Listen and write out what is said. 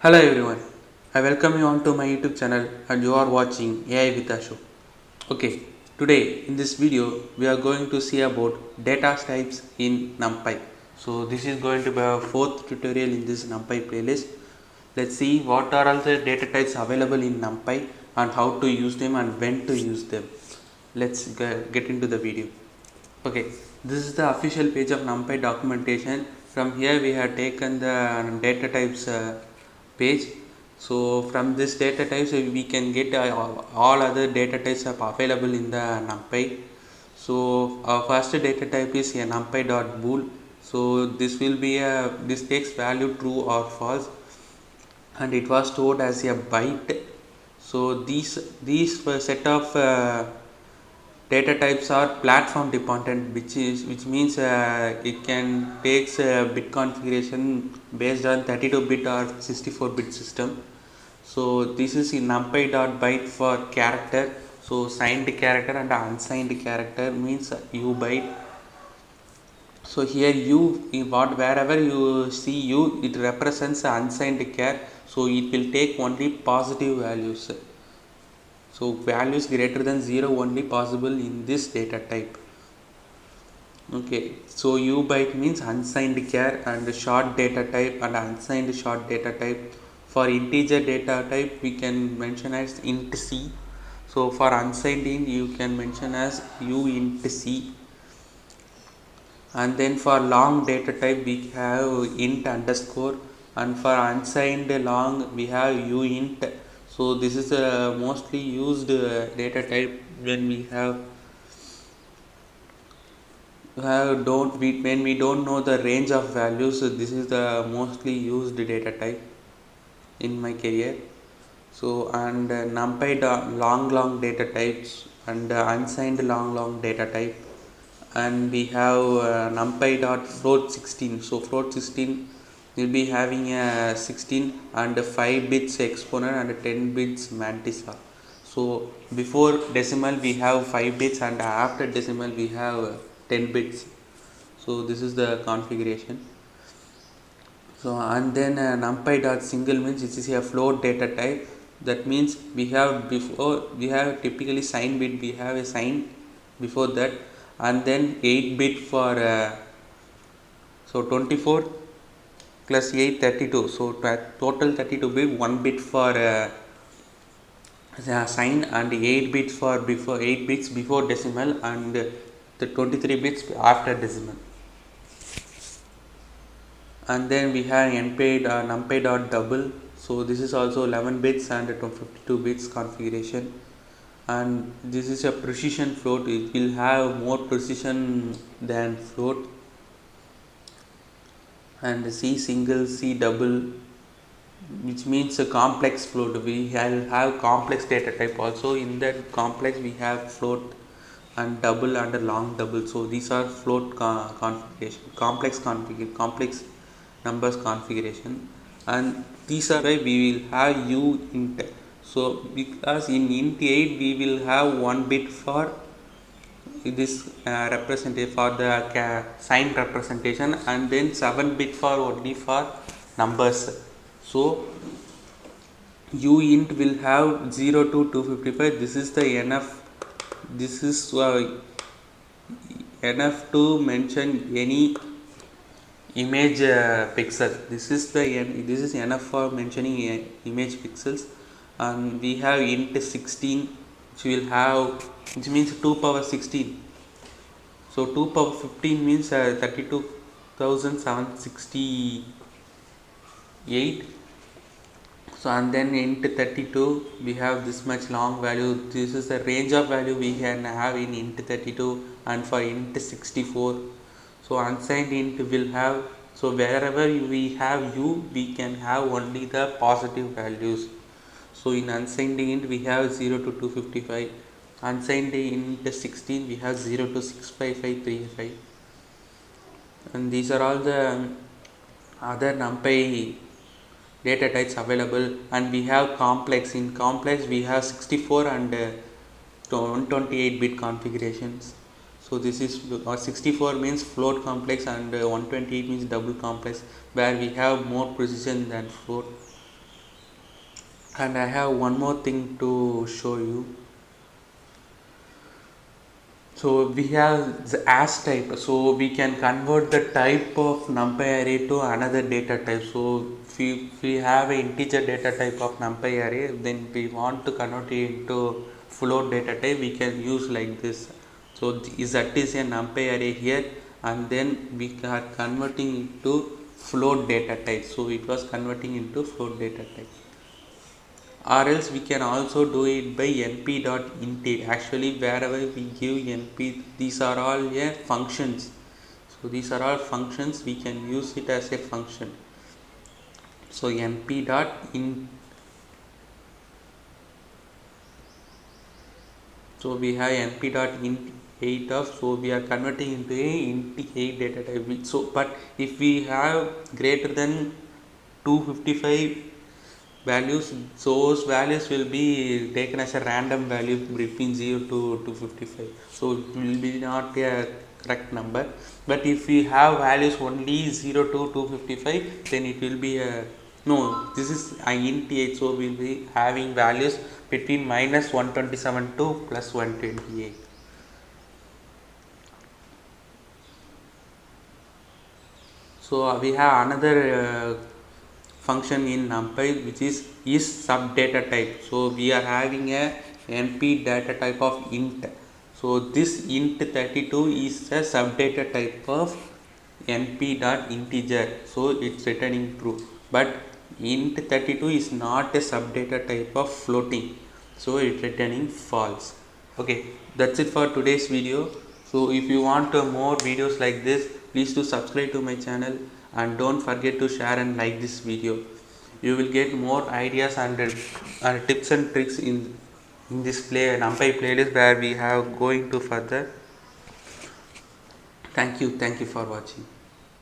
Hello everyone, I welcome you on to my YouTube channel and you are watching AI with Ashu. Okay, today in this video we are going to see about data types in NumPy. So this is going to be our fourth tutorial in this NumPy playlist. Let's see what are all the data types available in NumPy and how to use them and when to use them. Let's get into the video. Okay, this is the official page of NumPy documentation. From here we have taken the data types page. So from this data types we can get all other data types are available in the NumPy. So our first data type is a numpy.bool. So this takes value true or false and it was stored as a byte. So these set of data types are platform dependent, which means it can takes bit configuration based on 32-bit or 64-bit system. So this is in numpy.byte for character. So signed character and unsigned character means u byte. So here u, wherever you see u, it represents unsigned char. So it will take only positive values. So values greater than 0 only possible in this data type. Okay, so u byte means unsigned char and short data type and unsigned short data type. For integer data type we can mention as int c. So for unsigned int you can mention as u int c. And then for long data type we have int underscore, and for unsigned long we have u int. So this is a mostly used data type when we when we don't know the range of values. So this is the mostly used data type in my career. So and numpy long data types and unsigned long data type, and we have numpy dot float 16. So float 16 will be having a 16 and 5 bits exponent and 10 bits mantissa. So before decimal we have 5 bits and after decimal we have 10 bits. So this is the configuration. So and then numpy dot single means it is a float data type. That means we have typically sign bit, we have a sign before that, and then 8 bit for so 24 plus 8 32. So total 32 bit, 1 bit for sign and 8 bits for before 8 bits before decimal and the 23 bits after decimal. And then we have numpy dot double. So this is also 11 bits and 52 bits configuration, and this is a precision float. It will have more precision than float. And C single, C double, which means a complex float. We have complex data type also. In that complex we have float and double and a long double. So these are float configuration, complex numbers configuration, and these are why we will have u int. So because in int 8 we will have 1 bit for this representation for the sign representation, and then 7 bit for only for numbers. So u int will have 0 to 255. This is the enough. This is enough to mention any image pixel. This is enough for mentioning image pixels. And we have int 16, which means 2 power 16. So 2 power 15 means 32,768. So and then int 32 we have this much long value. This is the range of value we can have in int 32 and for int 64. So unsigned int will have, so wherever we have u we can have only the positive values. So in unsigned int we have 0 to 255, unsigned int 16 we have 0 to 65535, and these are all the other numpy data types available. And we have complex. In complex we have 64 and 128 bit configurations. So this is 64 means float complex and 128 means double complex, where we have more precision than float. And I have one more thing to show you. So we have the as type, so we can convert the type of numpy array to another data type. So if we have an integer data type of numpy array, then we want to convert it into float data type, we can use like this. So that is a numpy array here, and then we are converting it to float data type. So it was converting into float data type. Or else we can also do it by np.int. Actually, wherever we give np, these are all functions. So these are all functions, we can use it as a function. So np.int, so we have np.int 8 of, so we are converting into a int 8 data type. So but if we have greater than 255 values, those values will be taken as a random value between 0 to 255, so it will be not a correct number. But if we have values only 0 to 255, then it will be a no, this is an int 8, so we will be having values between minus 127 to plus 128. So we have another function in numpy which is sub data type. So we are having a np data type of int. So this int 32 is a sub data type of np.integer, so it's returning true. But int 32 is not a sub data type of floating, so it's returning false. Okay, that's it for today's video. So if you want more videos like this, please do subscribe to my channel, and don't forget to share and like this video. You will get more ideas and tips and tricks in this NumPy playlist where we have going to further. Thank you for watching.